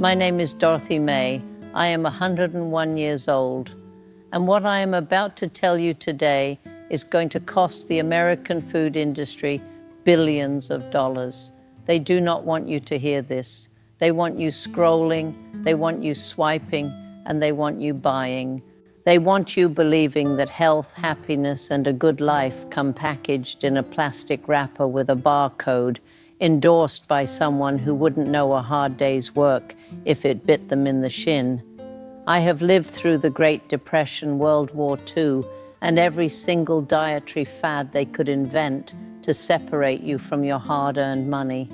My name is Dorothy Mae. I am 101 years old. And what I am about to tell you today is going to cost the American food industry billions of dollars. They do not want you to hear this. They want you scrolling, they want you swiping, and they want you buying. They want you believing that health, happiness, and a good life come packaged in a plastic wrapper with a barcode endorsed by someone who wouldn't know a hard day's work if it bit them in the shin. I have lived through the Great Depression, World War II, and every single dietary fad they could invent to separate you from your hard-earned money.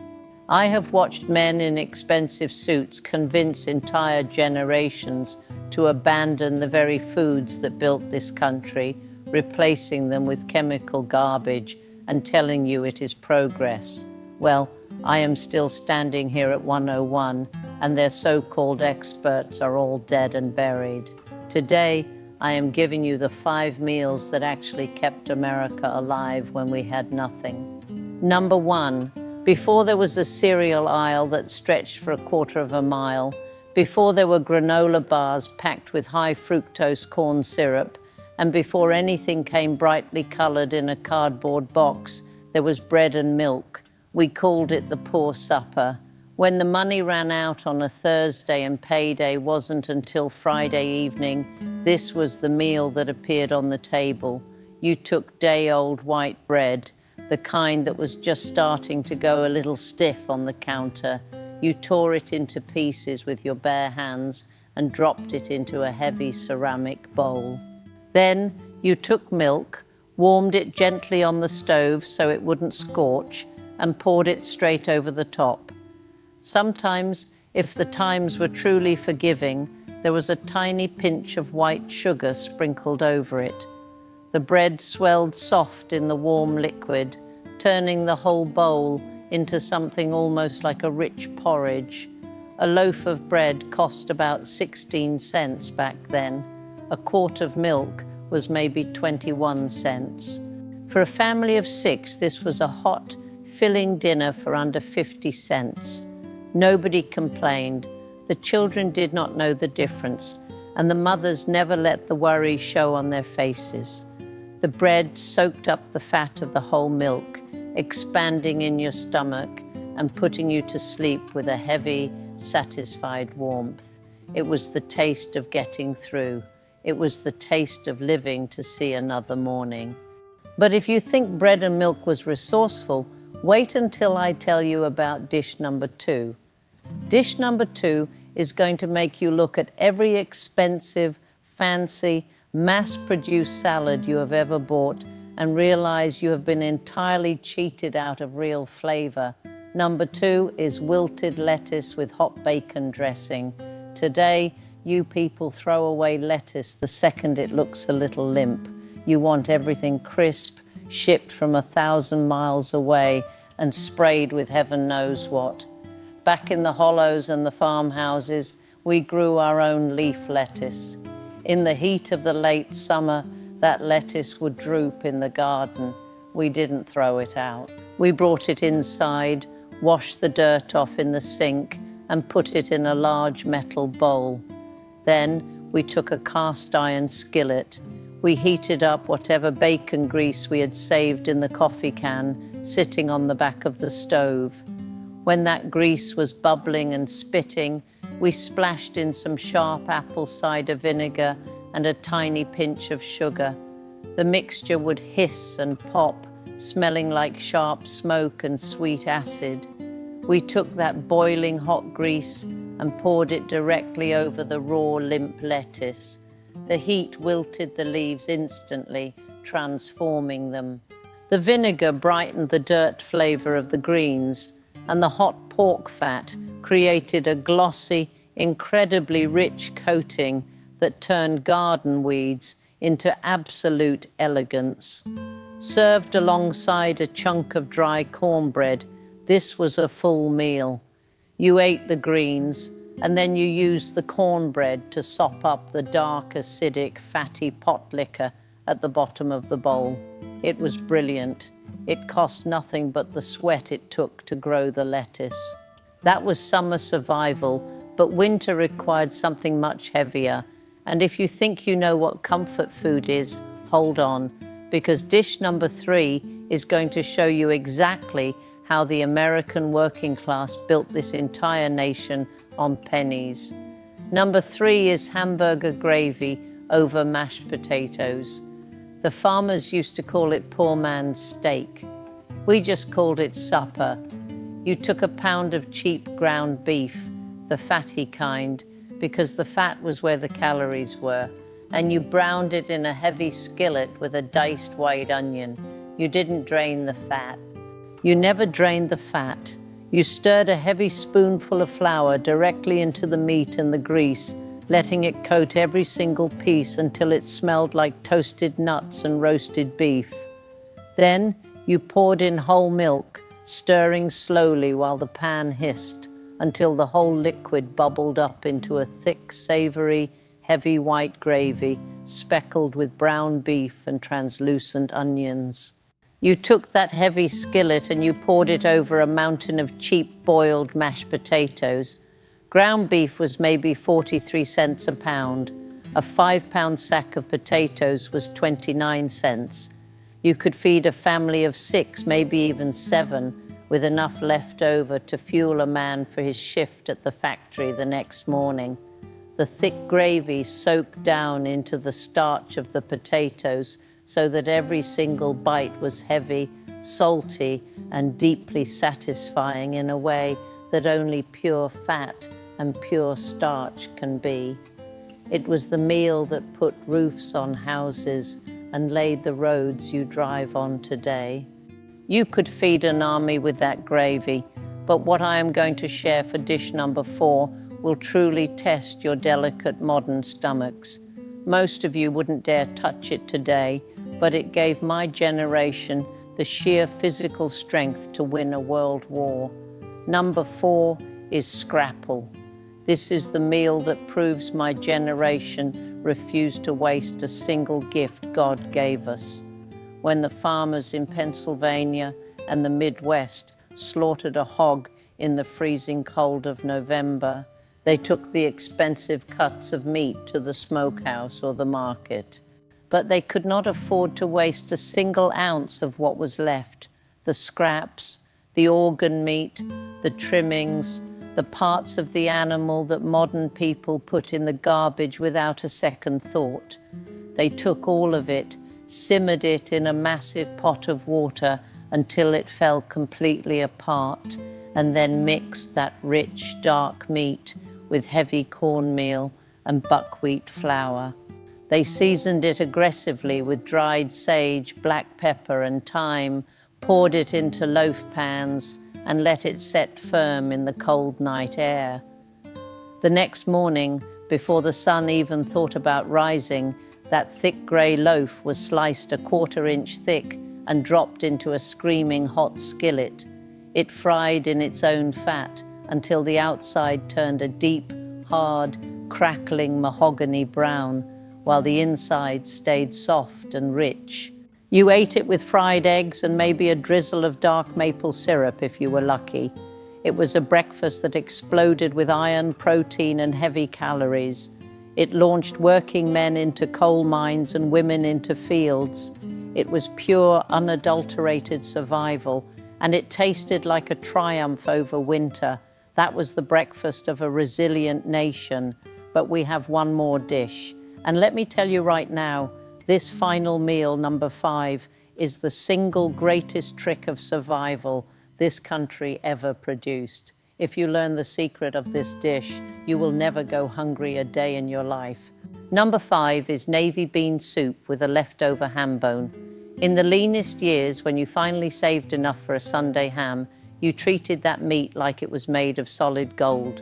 I have watched men in expensive suits convince entire generations to abandon the very foods that built this country, replacing them with chemical garbage and telling you it is progress. Well, I am still standing here at 101, and their so-called experts are all dead and buried. Today, I am giving you the 5 meals that actually kept America alive when we had nothing. Number 1, before there was a cereal aisle that stretched for 1/4 of a mile, before there were granola bars packed with high fructose corn syrup, and before anything came brightly colored in a cardboard box, there was bread and milk. We called it the poor supper. When the money ran out on a Thursday and payday wasn't until Friday evening, this was the meal that appeared on the table. You took day-old white bread, the kind that was just starting to go a little stiff on the counter. You tore it into pieces with your bare hands and dropped it into a heavy ceramic bowl. Then you took milk, warmed it gently on the stove so it wouldn't scorch, and poured it straight over the top. Sometimes, if the times were truly forgiving, there was a tiny pinch of white sugar sprinkled over it. The bread swelled soft in the warm liquid, turning the whole bowl into something almost like a rich porridge. A loaf of bread cost about 16 cents back then. A quart of milk was maybe 21 cents. For a family of 6, this was a hot, filling dinner for under 50 cents. Nobody complained. The children did not know the difference, and the mothers never let the worry show on their faces. The bread soaked up the fat of the whole milk, expanding in your stomach and putting you to sleep with a heavy, satisfied warmth. It was the taste of getting through. It was the taste of living to see another morning. But if you think bread and milk was resourceful, wait until I tell you about dish number 2. Dish number 2 is going to make you look at every expensive, fancy, mass-produced salad you have ever bought and realize you have been entirely cheated out of real flavor. Number 2 is wilted lettuce with hot bacon dressing. Today, you people throw away lettuce the second it looks a little limp. You want everything crisp, shipped from 1,000 miles away and sprayed with heaven knows what. Back in the hollows and the farmhouses, we grew our own leaf lettuce. In the heat of the late summer, that lettuce would droop in the garden. We didn't throw it out. We brought it inside, washed the dirt off in the sink, and put it in a large metal bowl. Then we took a cast iron skillet. We heated up whatever bacon grease we had saved in the coffee can sitting on the back of the stove. When that grease was bubbling and spitting, we splashed in some sharp apple cider vinegar and a tiny pinch of sugar. The mixture would hiss and pop, smelling like sharp smoke and sweet acid. We took that boiling hot grease and poured it directly over the raw, limp lettuce. The heat wilted the leaves instantly, transforming them. The vinegar brightened the dirt flavor of the greens, and the hot pork fat created a glossy, incredibly rich coating that turned garden weeds into absolute elegance. Served alongside a chunk of dry cornbread, this was a full meal. You ate the greens, and then you used the cornbread to sop up the dark, acidic, fatty pot liquor at the bottom of the bowl. It was brilliant. It cost nothing but the sweat it took to grow the lettuce. That was summer survival, but winter required something much heavier. And if you think you know what comfort food is, hold on, because dish number 3 is going to show you exactly how the American working class built this entire nation on pennies. Number 3 is hamburger gravy over mashed potatoes. The farmers used to call it poor man's steak. We just called it supper. You took a pound of cheap ground beef, the fatty kind, because the fat was where the calories were, and you browned it in a heavy skillet with a diced white onion. You didn't drain the fat. You never drained the fat. You stirred a heavy spoonful of flour directly into the meat and the grease, letting it coat every single piece until it smelled like toasted nuts and roasted beef. Then you poured in whole milk, stirring slowly while the pan hissed until the whole liquid bubbled up into a thick, savory, heavy white gravy speckled with brown beef and translucent onions. You took that heavy skillet and you poured it over a mountain of cheap boiled mashed potatoes. Ground beef was maybe 43 cents a pound. A 5-pound sack of potatoes was 29 cents. You could feed a family of 6, maybe even 7, with enough left over to fuel a man for his shift at the factory the next morning. The thick gravy soaked down into the starch of the potatoes so that every single bite was heavy, salty, and deeply satisfying in a way that only pure fat and pure starch can be. It was the meal that put roofs on houses and laid the roads you drive on today. You could feed an army with that gravy, but what I am going to share for dish number 4 will truly test your delicate modern stomachs. Most of you wouldn't dare touch it today, but it gave my generation the sheer physical strength to win a world war. Number 4 is scrapple. This is the meal that proves my generation refused to waste a single gift God gave us. When the farmers in Pennsylvania and the Midwest slaughtered a hog in the freezing cold of November, they took the expensive cuts of meat to the smokehouse or the market. But they could not afford to waste a single ounce of what was left, the scraps, the organ meat, the trimmings, the parts of the animal that modern people put in the garbage without a second thought. They took all of it, simmered it in a massive pot of water until it fell completely apart, and then mixed that rich, dark meat with heavy cornmeal and buckwheat flour. They seasoned it aggressively with dried sage, black pepper, and thyme, poured it into loaf pans, and let it set firm in the cold night air. The next morning, before the sun even thought about rising, that thick grey loaf was sliced a 1/4 inch thick and dropped into a screaming hot skillet. It fried in its own fat until the outside turned a deep, hard, crackling mahogany brown, while the inside stayed soft and rich. You ate it with fried eggs and maybe a drizzle of dark maple syrup if you were lucky. It was a breakfast that exploded with iron, protein, and heavy calories. It launched working men into coal mines and women into fields. It was pure, unadulterated survival, and it tasted like a triumph over winter. That was the breakfast of a resilient nation. But we have one more dish. And let me tell you right now, this final meal, number 5, is the single greatest trick of survival this country ever produced. If you learn the secret of this dish, you will never go hungry a day in your life. Number 5 is navy bean soup with a leftover ham bone. In the leanest years, when you finally saved enough for a Sunday ham, you treated that meat like it was made of solid gold.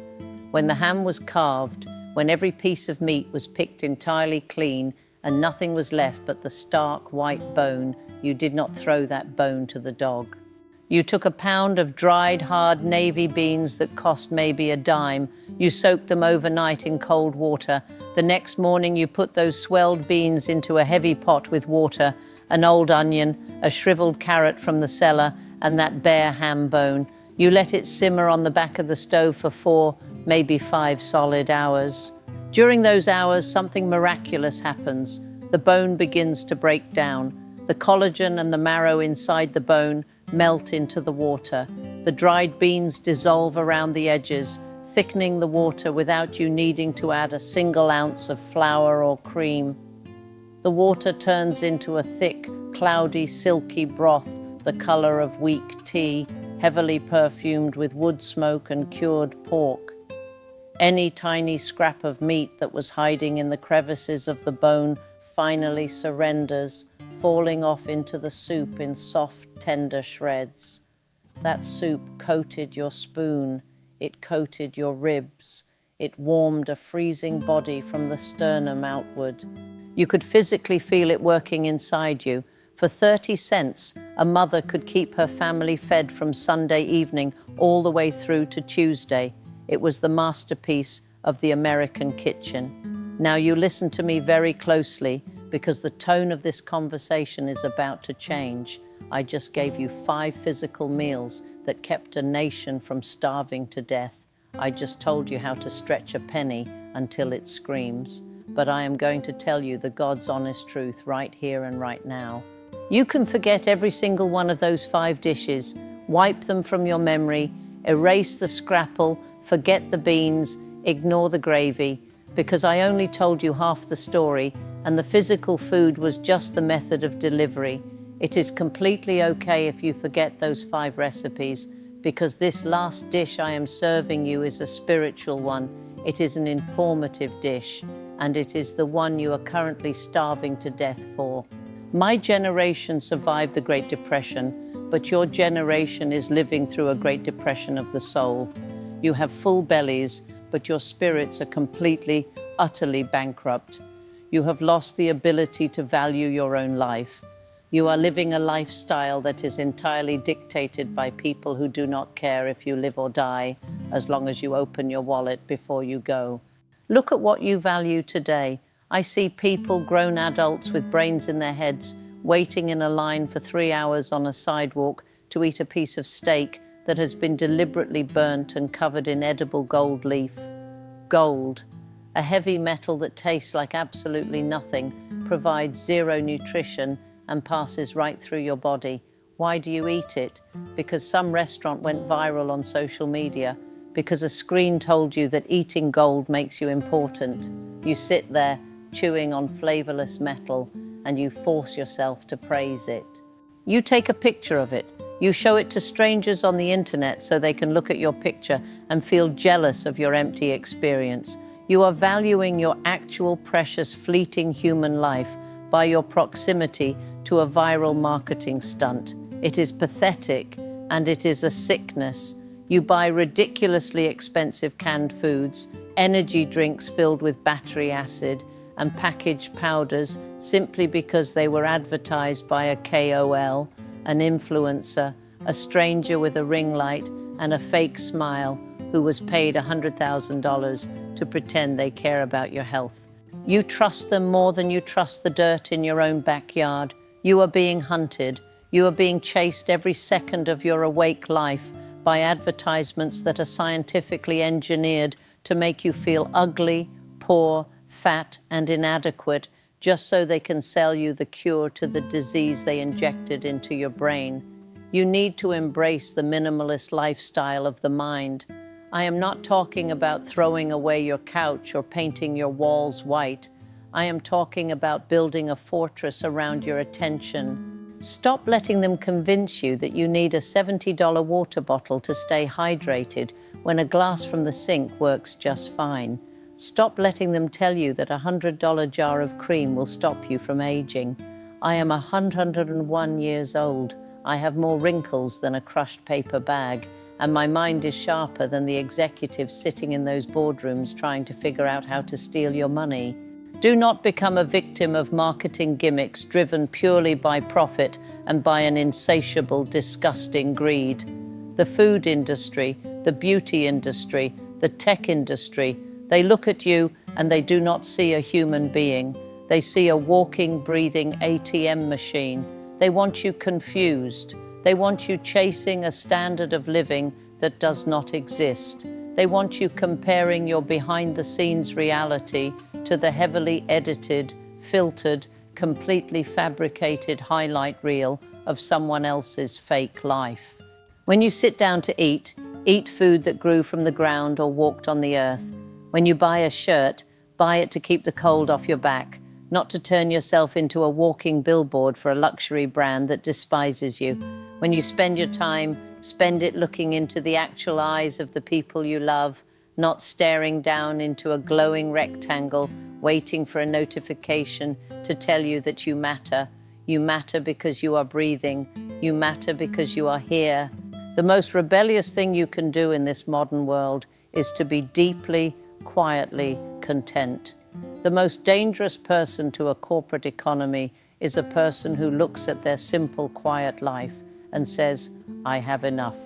When the ham was carved, when every piece of meat was picked entirely clean and nothing was left but the stark white bone, you did not throw that bone to the dog. You took a pound of dried, hard navy beans that cost maybe a dime. You soaked them overnight in cold water. The next morning you put those swelled beans into a heavy pot with water, an old onion, a shriveled carrot from the cellar, and that bare ham bone. You let it simmer on the back of the stove for 4, maybe 5 solid hours. During those hours, something miraculous happens. The bone begins to break down. The collagen and the marrow inside the bone melt into the water. The dried beans dissolve around the edges, thickening the water without you needing to add a single ounce of flour or cream. The water turns into a thick, cloudy, silky broth, the color of weak tea, heavily perfumed with wood smoke and cured pork. Any tiny scrap of meat that was hiding in the crevices of the bone finally surrenders, falling off into the soup in soft, tender shreds. That soup coated your spoon, it coated your ribs, it warmed a freezing body from the sternum outward. You could physically feel it working inside you. For 30 cents, a mother could keep her family fed from Sunday evening all the way through to Tuesday. It was the masterpiece of the American kitchen. Now you listen to me very closely, because the tone of this conversation is about to change. I just gave you 5 physical meals that kept a nation from starving to death. I just told you how to stretch a penny until it screams. But I am going to tell you the God's honest truth right here and right now. You can forget every single one of those 5 dishes, wipe them from your memory, erase the scrapple, forget the beans, ignore the gravy, because I only told you half the story, and the physical food was just the method of delivery. It is completely okay if you forget those 5 recipes, because this last dish I am serving you is a spiritual one. It is an informative dish, and it is the one you are currently starving to death for. My generation survived the Great Depression, but your generation is living through a Great Depression of the soul. You have full bellies, but your spirits are completely, utterly bankrupt. You have lost the ability to value your own life. You are living a lifestyle that is entirely dictated by people who do not care if you live or die, as long as you open your wallet before you go. Look at what you value today. I see people, grown adults with brains in their heads, waiting in a line for 3 hours on a sidewalk to eat a piece of steak that has been deliberately burnt and covered in edible gold leaf. Gold, a heavy metal that tastes like absolutely nothing, provides 0 nutrition and passes right through your body. Why do you eat it? Because some restaurant went viral on social media, because a screen told you that eating gold makes you important. You sit there chewing on flavorless metal and you force yourself to praise it. You take a picture of it. You show it to strangers on the internet so they can look at your picture and feel jealous of your empty experience. You are valuing your actual precious fleeting human life by your proximity to a viral marketing stunt. It is pathetic and it is a sickness. You buy ridiculously expensive canned foods, energy drinks filled with battery acid, and packaged powders simply because they were advertised by a KOL, an influencer, a stranger with a ring light and a fake smile who was paid $100,000 to pretend they care about your health. You trust them more than you trust the dirt in your own backyard. You are being hunted. You are being chased every second of your awake life by advertisements that are scientifically engineered to make you feel ugly, poor, fat, and inadequate, just so they can sell you the cure to the disease they injected into your brain. You need to embrace the minimalist lifestyle of the mind. I am not talking about throwing away your couch or painting your walls white. I am talking about building a fortress around your attention. Stop letting them convince you that you need a $70 water bottle to stay hydrated when a glass from the sink works just fine. Stop letting them tell you that a $100 jar of cream will stop you from aging. I am 101 years old. I have more wrinkles than a crushed paper bag, and my mind is sharper than the executives sitting in those boardrooms trying to figure out how to steal your money. Do not become a victim of marketing gimmicks driven purely by profit and by an insatiable, disgusting greed. The food industry, the beauty industry, the tech industry, they look at you and they do not see a human being. They see a walking, breathing ATM machine. They want you confused. They want you chasing a standard of living that does not exist. They want you comparing your behind-the-scenes reality to the heavily edited, filtered, completely fabricated highlight reel of someone else's fake life. When you sit down to eat food that grew from the ground or walked on the earth. When you buy a shirt, buy it to keep the cold off your back, not to turn yourself into a walking billboard for a luxury brand that despises you. When you spend your time, spend it looking into the actual eyes of the people you love, not staring down into a glowing rectangle, waiting for a notification to tell you that you matter. You matter because you are breathing. You matter because you are here. The most rebellious thing you can do in this modern world is to be deeply, quietly content. The most dangerous person to a corporate economy is a person who looks at their simple, quiet life and says, I have enough.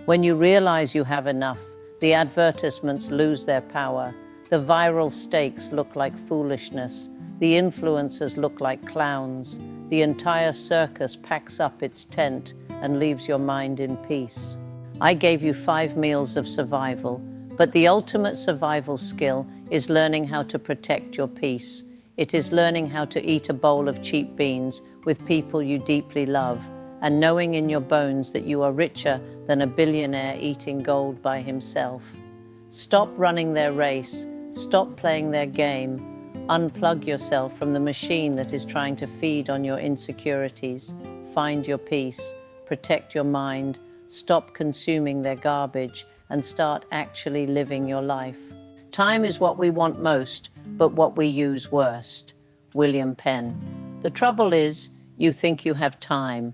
When you realize you have enough, the advertisements lose their power. The viral stakes look like foolishness. The influencers look like clowns. The entire circus packs up its tent and leaves your mind in peace. I gave you 5 meals of survival, but the ultimate survival skill is learning how to protect your peace. It is learning how to eat a bowl of cheap beans with people you deeply love, and knowing in your bones that you are richer than a billionaire eating gold by himself. Stop running their race. Stop playing their game. Unplug yourself from the machine that is trying to feed on your insecurities. Find your peace. Protect your mind. Stop consuming their garbage and start actually living your life. Time is what we want most, but what we use worst. William Penn. The trouble is, you think you have time.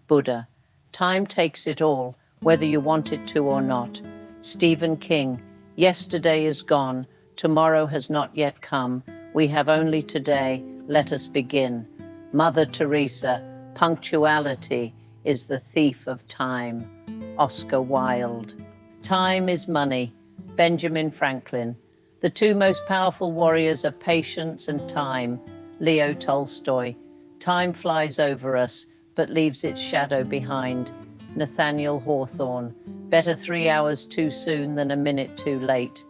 Buddha. Time takes it all, whether you want it to or not. Stephen King. Yesterday is gone. Tomorrow has not yet come. We have only today. Let us begin. Mother Teresa. Punctuality is the thief of time. Oscar Wilde. Time is money. Benjamin Franklin. The two most powerful warriors are patience and time. Leo Tolstoy. Time flies over us, but leaves its shadow behind. Nathaniel Hawthorne. Better 3 hours too soon than a minute too late.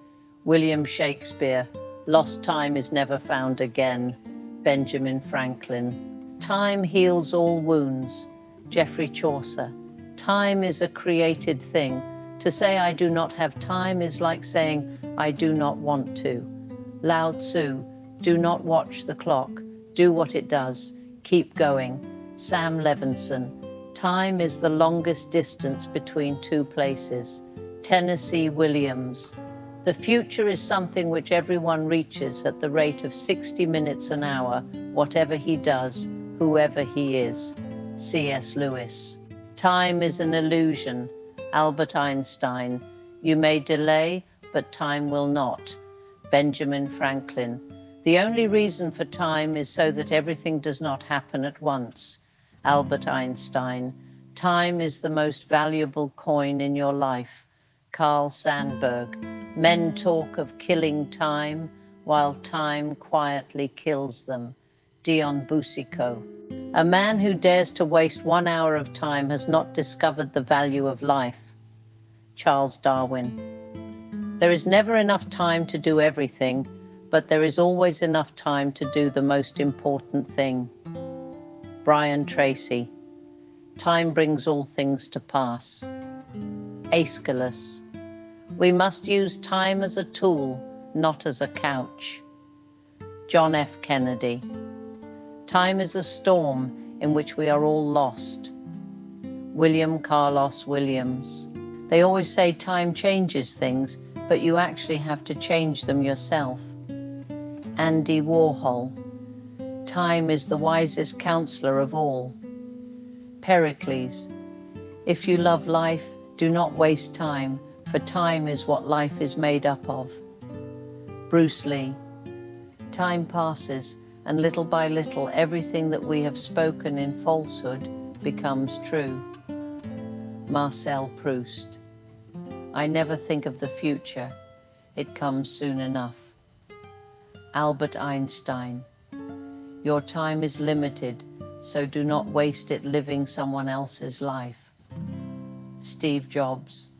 William Shakespeare. Lost time is never found again. Benjamin Franklin. Time heals all wounds. Geoffrey Chaucer. Time is a created thing. To say I do not have time is like saying I do not want to. Lao Tzu. Do not watch the clock. Do what it does. Keep going. Sam Levinson. Time is the longest distance between two places. Tennessee Williams. The future is something which everyone reaches at the rate of 60 minutes an hour, whatever he does, whoever he is. C.S. Lewis. Time is an illusion. Albert Einstein. You may delay, but time will not. Benjamin Franklin. The only reason for time is so that everything does not happen at once. Albert Einstein. Time is the most valuable coin in your life. Carl Sandburg. Men talk of killing time, while time quietly kills them. Dion Boucicault. A man who dares to waste 1 hour of time has not discovered the value of life. Charles Darwin. There is never enough time to do everything, but there is always enough time to do the most important thing. Brian Tracy. Time brings all things to pass. Aeschylus. We must use time as a tool, not as a couch. John F. Kennedy. Time is a storm in which we are all lost. William Carlos Williams. They always say time changes things, but you actually have to change them yourself. Andy Warhol. Time is the wisest counselor of all. Pericles. If you love life, do not waste time, for time is what life is made up of. Bruce Lee. Time passes, and little by little, everything that we have spoken in falsehood becomes true. Marcel Proust. I never think of the future. It comes soon enough. Albert Einstein. Your time is limited, so do not waste it living someone else's life. Steve Jobs.